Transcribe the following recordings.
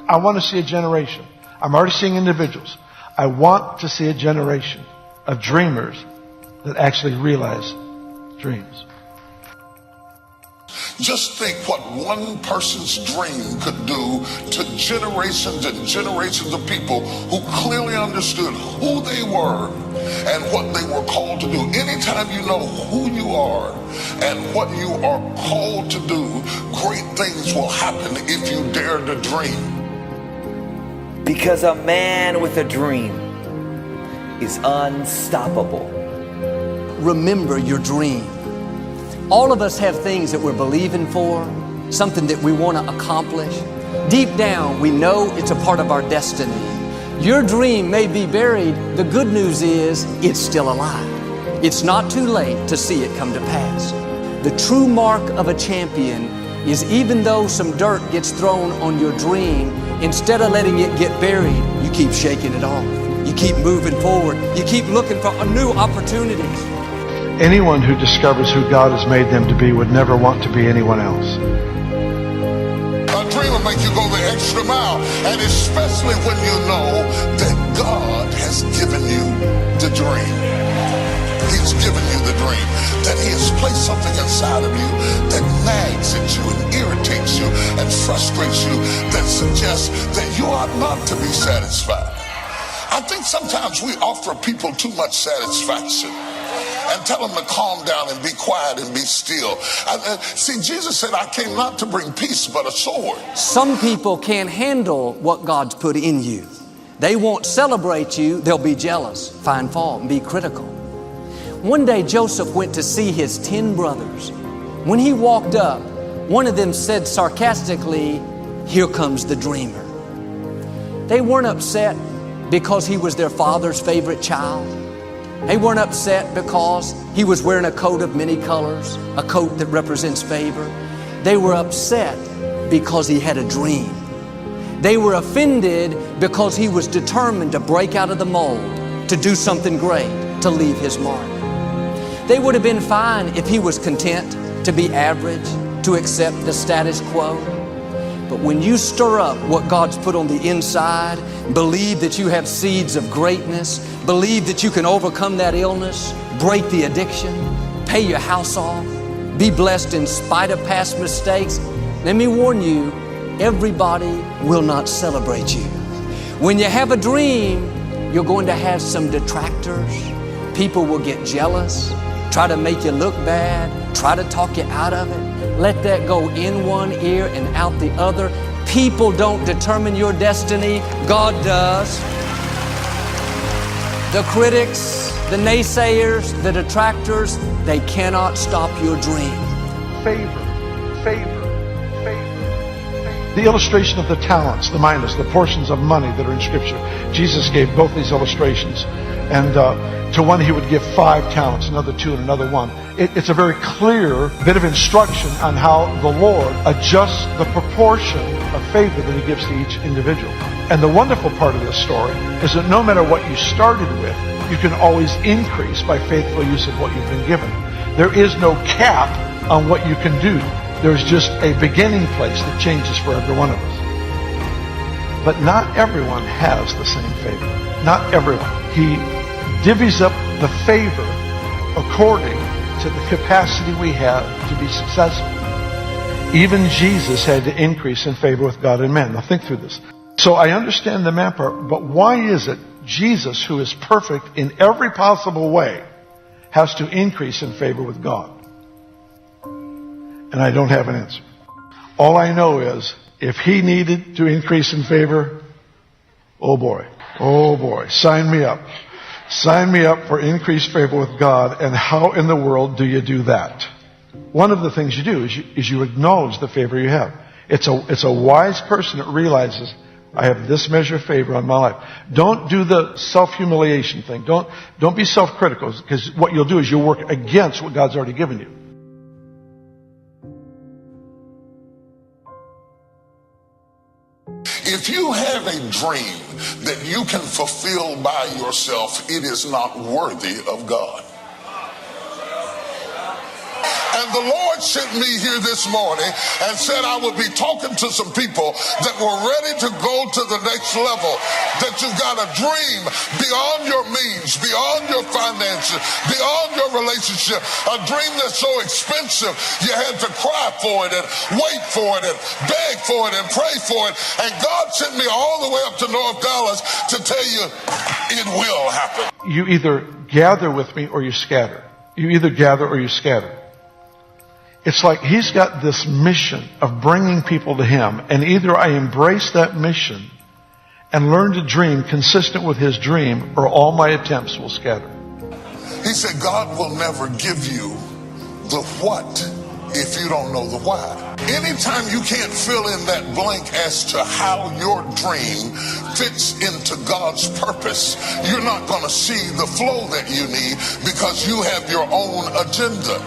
I want to see a generation. I'm already seeing individuals. I want to see a generation of dreamers that actually realize dreams. Just think what one person's dream could do to generations and generations of people who clearly understood who they were and what they were called to do. Anytime you know who you are and what you are called to do, great things will happen if you dare to dream. Because a man with a dream is unstoppable. Remember your dream. All of us have things that we're believing for, something that we want to accomplish. Deep down, we know it's a part of our destiny. Your dream may be buried. The good news is it's still alive. It's not too late to see it come to pass. The true mark of a champion is even though some dirt gets thrown on your dream, instead of letting it get buried, you keep shaking it off. You keep moving forward. You keep looking for new opportunities. Anyone who discovers who God has made them to be would never want to be anyone else. A dream will make you go the extra mile, and especially when you know that God has given you the dream. He's given you the dream, that He has placed something inside of you that nags at you and irritates you and frustrates you, that suggests that you ought not to be satisfied. I think sometimes we offer people too much satisfaction and tell them to calm down and be quiet and be still. See, Jesus said, I came not to bring peace, but a sword. Some people can't handle what God's put in you. They won't celebrate you. They'll be jealous, find fault, and be critical. One day, Joseph went to see his 10 brothers. When he walked up, one of them said sarcastically, "Here comes the dreamer." They weren't upset because he was their father's favorite child. They weren't upset because he was wearing a coat of many colors, a coat that represents favor. They were upset because he had a dream. They were offended because he was determined to break out of the mold, to do something great, to leave his mark. They would have been fine if he was content to be average, to accept the status quo. But when you stir up what God's put on the inside, believe that you have seeds of greatness, believe that you can overcome that illness, break the addiction, pay your house off, be blessed in spite of past mistakes, let me warn you, everybody will not celebrate you. When you have a dream, you're going to have some detractors. People will get jealous, try to make you look bad, try to talk you out of it. Let that go in one ear and out the other. People don't determine your destiny. God does. The critics, the naysayers, the detractors, they cannot stop your dream. Favor, favor, favor. The illustration of the talents, the minas, the portions of money that are in Scripture. Jesus gave both these illustrations. And to one he would give 5 talents, another 2, and another 1. It's a very clear bit of instruction on how the Lord adjusts the proportion of favor that He gives to each individual. And the wonderful part of this story is that no matter what you started with, you can always increase by faithful use of what you've been given. There is no cap on what you can do. There's just a beginning place that changes for every one of us. But not everyone has the same favor. Not everyone. He divvies up the favor according to the capacity we have to be successful. Even Jesus had to increase in favor with God and man. Now think through this. So I understand the man part, but why is it Jesus, who is perfect in every possible way, has to increase in favor with God? And I don't have an answer. All I know is, if He needed to increase in favor, oh boy, sign me up. Sign me up for increased favor with God. And how in the world do you do that? One of the things you do is you acknowledge the favor you have. It's a wise person that realizes, I have this measure of favor on my life. Don't do the self-humiliation thing. Don't be self-critical, because what you'll do is you'll work against what God's already given you. If you have a dream that you can fulfill by yourself, it is not worthy of God. And the Lord sent me here this morning and said I would be talking to some people that were ready to go to the next level, that you've got a dream beyond your means, beyond your finances, beyond your relationship, a dream that's so expensive you had to cry for it and wait for it and beg for it and pray for it. And God sent me all the way up to North Dallas to tell you it will happen. You either gather with me or you scatter. You either gather or you scatter. It's like he's got this mission of bringing people to him, and either I embrace that mission and learn to dream consistent with his dream, or all my attempts will scatter. He said God will never give you the what if you don't know the why. Anytime you can't fill in that blank as to how your dream fits into God's purpose, you're not going to see the flow that you need because you have your own agenda.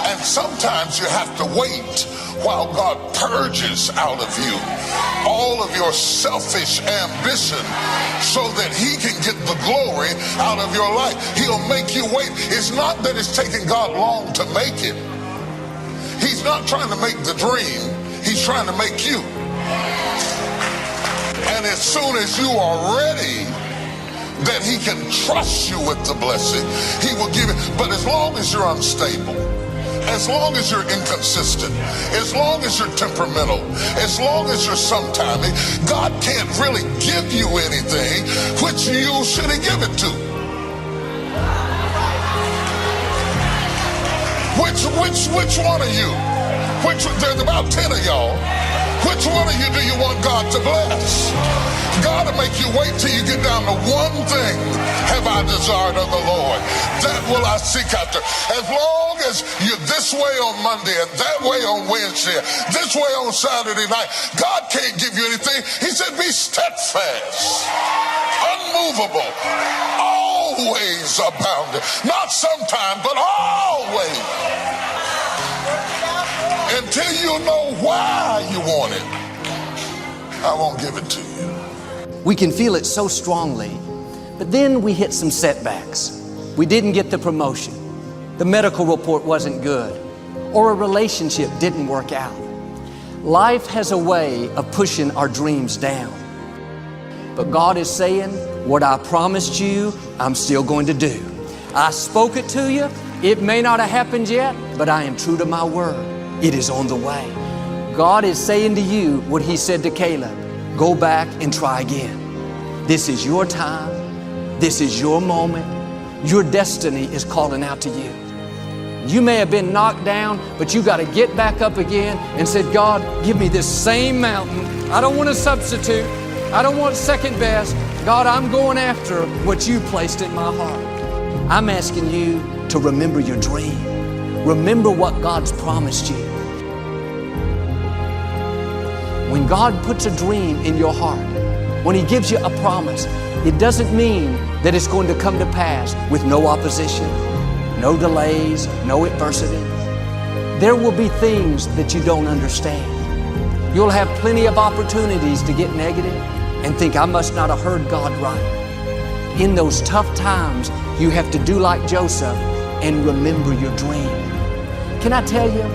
And sometimes you have to wait while God purges out of you all of your selfish ambition so that he can get the glory out of your life. He'll make you wait. It's not that it's taking God long to make it. He's not trying to make the dream. He's trying to make you. And as soon as you are ready, that he can trust you with the blessing, he will give it. But as long as you're unstable, as long as you're inconsistent, as long as you're temperamental, as long as you're sometimey, God can't really give you anything which you should have given to. Which one of you? There's about 10 of y'all. Which one of you do you want God to bless? God will make you wait till you get down to one thing. Have I desired of the Lord? That will I seek after. As long as you're this way on Monday and that way on Wednesday, this way on Saturday night, God can't give you anything. He said be steadfast, unmovable, always abounding. Not sometime, but always. Until you know why you want it, I won't give it to you. We can feel it so strongly, but then we hit some setbacks. We didn't get the promotion. The medical report wasn't good, or a relationship didn't work out. Life has a way of pushing our dreams down. But God is saying, what I promised you, I'm still going to do. I spoke it to you. It may not have happened yet, but I am true to my word. It is on the way. God is saying to you what he said to Caleb, go back and try again. This is your time. This is your moment. Your destiny is calling out to you. You may have been knocked down, but you got to get back up again and say, God, give me this same mountain. I don't want to substitute. I don't want second best. God, I'm going after what you placed in my heart. I'm asking you to remember your dream. Remember what God's promised you. When God puts a dream in your heart, when he gives you a promise, it doesn't mean that it's going to come to pass with no opposition, no delays, no adversity. There will be things that you don't understand. You'll have plenty of opportunities to get negative and think, I must not have heard God right. In those tough times, you have to do like Joseph and remember your dream. Can I tell you,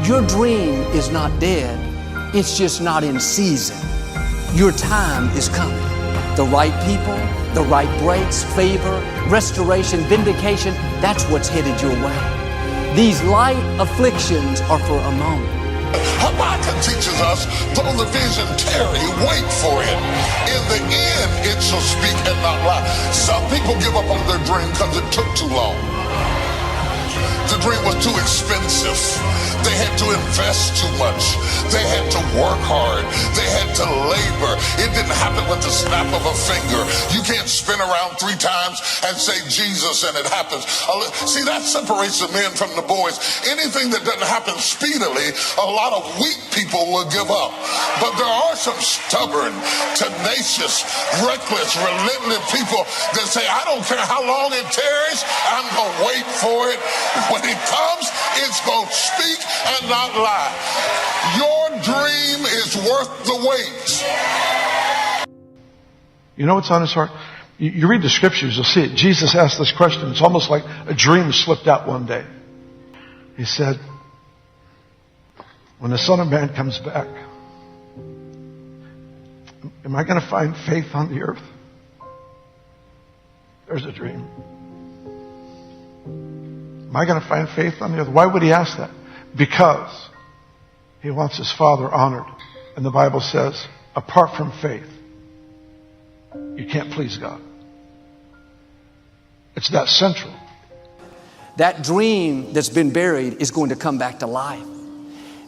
your dream is not dead. It's just not in season. Your time is coming. The right people, the right breaks, favor, restoration, vindication, that's what's headed your way. These light afflictions are for a moment. Habakkuk teaches us, though the vision tarry, wait for it. In the end, it shall speak and not lie. Some people give up on their dream because it took too long. The dream was too expensive. They had to invest too much. They had to work hard. They had to labor. It didn't happen with the snap of a finger. You can't spin around 3 times and say Jesus and it happens. See, that separates the men from the boys. Anything that doesn't happen speedily, a lot of weak people will give up. But there are some stubborn, tenacious, reckless, relentless people that say, I don't care how long it tarries, I'm going to wait for it. When it comes, it's going to speak and not lie. Your dream is worth the wait. You know what's on his heart? You read the scriptures, you'll see it. Jesus asked this question. It's almost like a dream slipped out one day. He said, when the Son of Man comes back, am I going to find faith on the earth? There's a dream. Am I going to find faith on the earth? Why would he ask that? Because he wants his Father honored. And the Bible says, apart from faith, you can't please God. It's that central. That dream that's been buried is going to come back to life.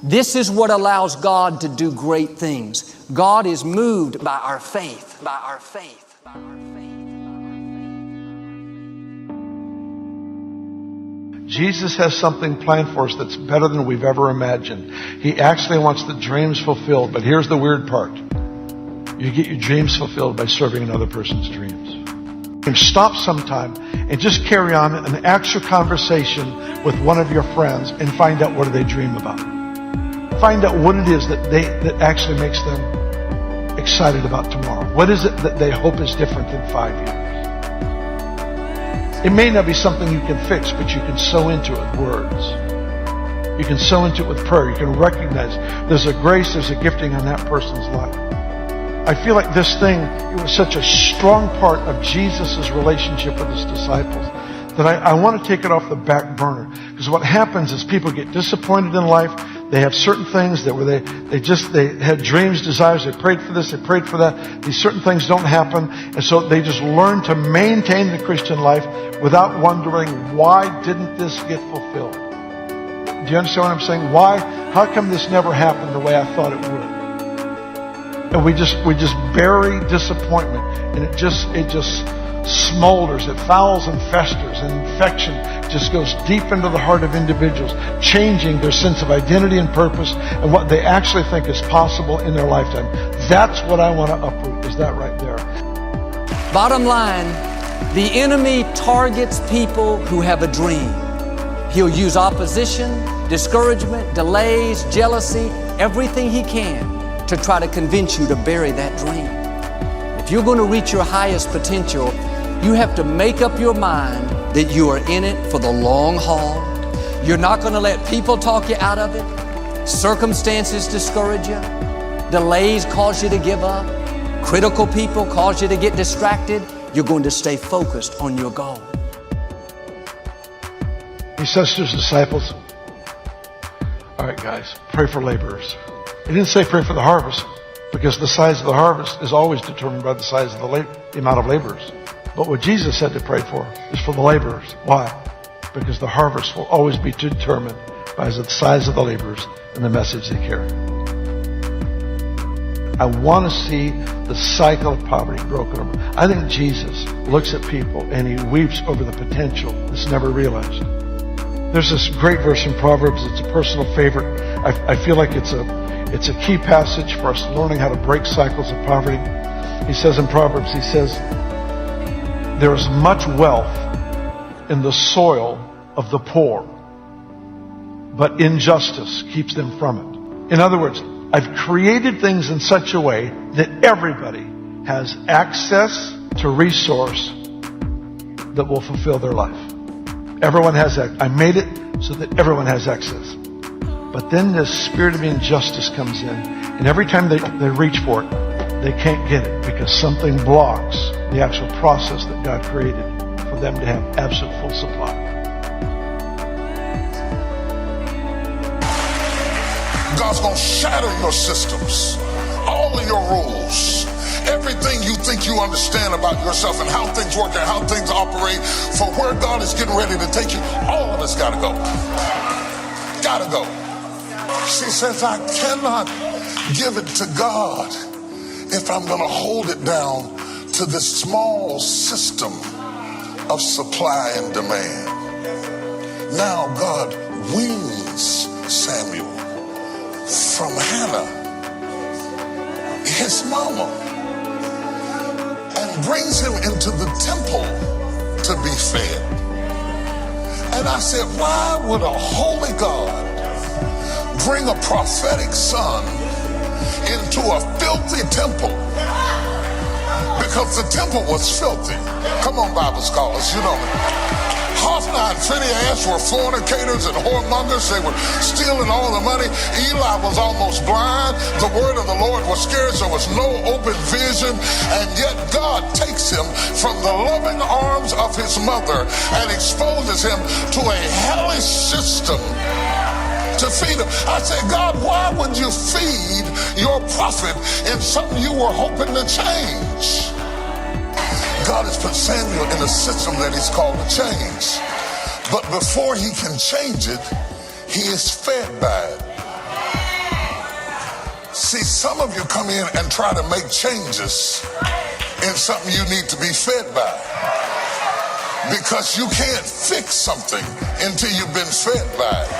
This is what allows God to do great things. God is moved by our faith, by our faith, by our faith. Jesus has something planned for us that's better than we've ever imagined. He actually wants the dreams fulfilled, but here's the weird part. You get your dreams fulfilled by serving another person's dreams. Stop sometime and just carry on an actual conversation with one of your friends and find out what do they dream about. Find out what it is that actually makes them excited about tomorrow. What is it that they hope is different in 5 years? It may not be something you can fix, but you can sow into it with words. You can sow into it with prayer. You can recognize there's a grace, there's a gifting on that person's life. I feel like this thing, it was such a strong part of Jesus' relationship with his disciples that I want to take it off the back burner. Because what happens is people get disappointed in life. They have certain things that where they had dreams, desires, they prayed for this, they prayed for that. These certain things don't happen. And so they just learn to maintain the Christian life without wondering, why didn't this get fulfilled? Do you understand what I'm saying? Why? How come this never happened the way I thought it would? And we just bury disappointment, and it just smolders, it fouls and festers, and infection just goes deep into the heart of individuals, changing their sense of identity and purpose and what they actually think is possible in their lifetime. That's what I want to uproot, is that right there. Bottom line, the enemy targets people who have a dream. He'll use opposition, discouragement, delays, jealousy, everything he can to try to convince you to bury that dream. If you're going to reach your highest potential, you have to make up your mind that you are in it for the long haul. You're not going to let people talk you out of it. Circumstances discourage you. Delays cause you to give up. Critical people cause you to get distracted. You're going to stay focused on your goal. He says to his disciples, all right, guys, pray for laborers. He didn't say pray for the harvest, because the size of the harvest is always determined by the size of the amount of laborers. But what Jesus said to pray for is for the laborers. Why? Because the harvest will always be determined by the size of the laborers and the message they carry. I want to see the cycle of poverty broken over. I think Jesus looks at people and he weeps over the potential that's never realized. There's this great verse in Proverbs. It's a personal favorite. I feel like it's a key passage for us learning how to break cycles of poverty. He says in Proverbs, he says, there is much wealth in the soil of the poor, but injustice keeps them from it. In other words, I've created things in such a way that everybody has access to resource that will fulfill their life. Everyone has that. I made it so that everyone has access. But then this spirit of injustice comes in, and every time they reach for it, they can't get it because something blocks the actual process that God created for them to have absolute full supply. God's going to shatter your systems, all of your rules, everything you think you understand about yourself and how things work and how things operate for where God is getting ready to take you. All of us got to go. Got to go. She says, I cannot give it to God if I'm going to hold it down to this small system of supply and demand. Now God weans Samuel from Hannah, his mama, and brings him into the temple to be fed. And I said, why would a holy God bring a prophetic son into a filthy temple? Because the temple was filthy. Come on, Bible scholars, you know me. Half Hophni and Phinehas were fornicators and whoremongers. They were stealing all the money. Eli was almost blind. The word of the Lord was scarce. There was no open vision. And yet God takes him from the loving arms of his mother and exposes him to a hellish system to feed him. I said, God, why would you feed your prophet in something you were hoping to change? God has put Samuel in a system that he's called to change. But before he can change it, he is fed by it. See, some of you come in and try to make changes in something you need to be fed by. Because you can't fix something until you've been fed by it.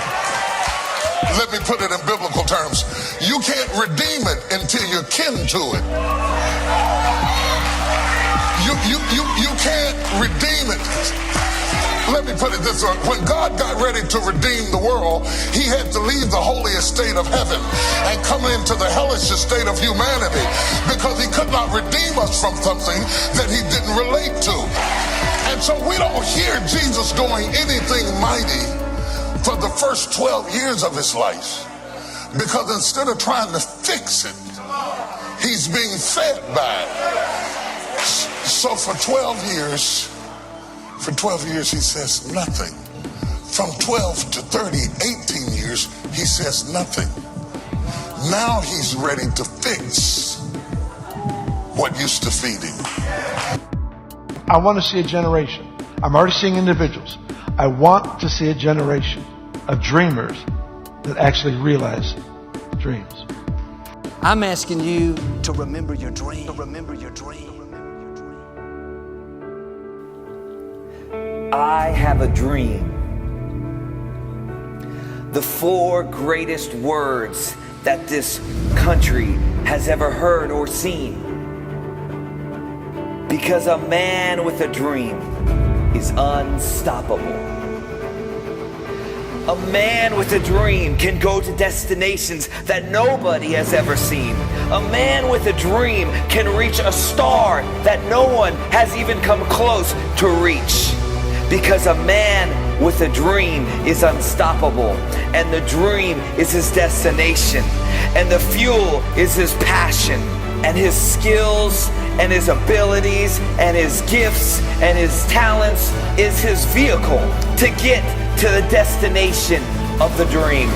Let me put it in biblical terms. You can't redeem it until you're kin to it. You can't redeem it. Let me put it this way. When God got ready to redeem the world, he had to leave the holy estate of heaven and come into the hellish estate of humanity, because he could not redeem us from something that he didn't relate to. And so we don't hear Jesus doing anything mighty for the first 12 years of his life, because instead of trying to fix it, he's being fed by it. So for 12 years he says nothing. From 12 to 30, 18 years, he says nothing. Now he's ready to fix what used to feed him. I want to see a generation. I'm already seeing individuals. I want to see a generation of dreamers that actually realize dreams. I'm asking you to remember your dream. To remember your dream. I have a dream. The 4 greatest words that this country has ever heard or seen. Because a man with a dream is unstoppable. A man with a dream can go to destinations that nobody has ever seen. A man with a dream can reach a star that no one has even come close to reach. Because a man with a dream is unstoppable, and the dream is his destination, and the fuel is his passion, and his skills and his abilities and his gifts and his talents is his vehicle to get to the destination of the dream.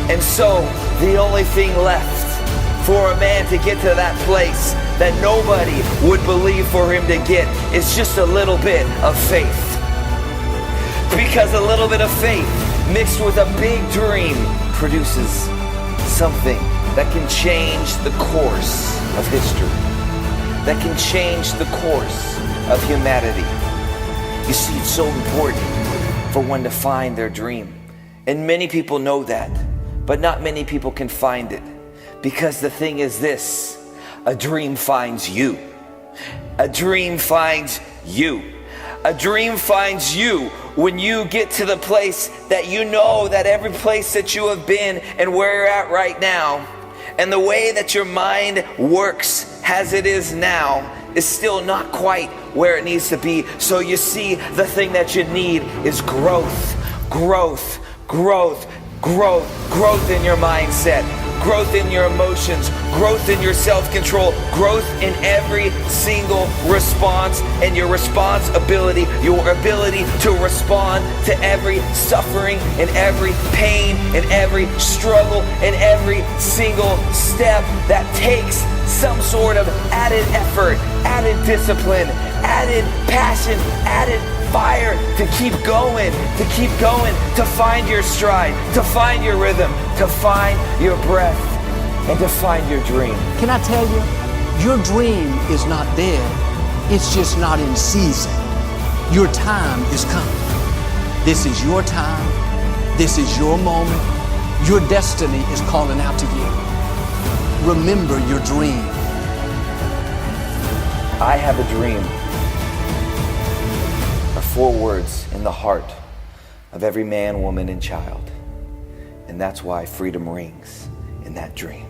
And so the only thing left for a man to get to that place that nobody would believe for him to get is just a little bit of faith. Because a little bit of faith mixed with a big dream produces something that can change the course of history, that can change the course of humanity. You see, it's so important for one to find their dream. And many people know that, but not many people can find it. Because the thing is this, a dream finds you. A dream finds you. A dream finds you when you get to the place that you know that every place that you have been and where you're at right now, and the way that your mind works as it is now is still not quite where it needs to be. So you see, the thing that you need is growth, growth, growth, growth, growth in your mindset, growth in your emotions, growth in your self-control, growth in every single response, and your responsibility, your ability to respond to every suffering and every pain and every struggle and every single step that takes some sort of added effort, added discipline, added passion, added fire to keep going, to find your stride, to find your rhythm, to find your breath, and to find your dream. Can I tell you, your dream is not dead. It's just not in season. Your time is coming. This is your time. This is your moment. Your destiny is calling out to you. Remember your dream. I have a dream. Are 4 words in the heart of every man, woman, and child. And that's why freedom rings in that dream.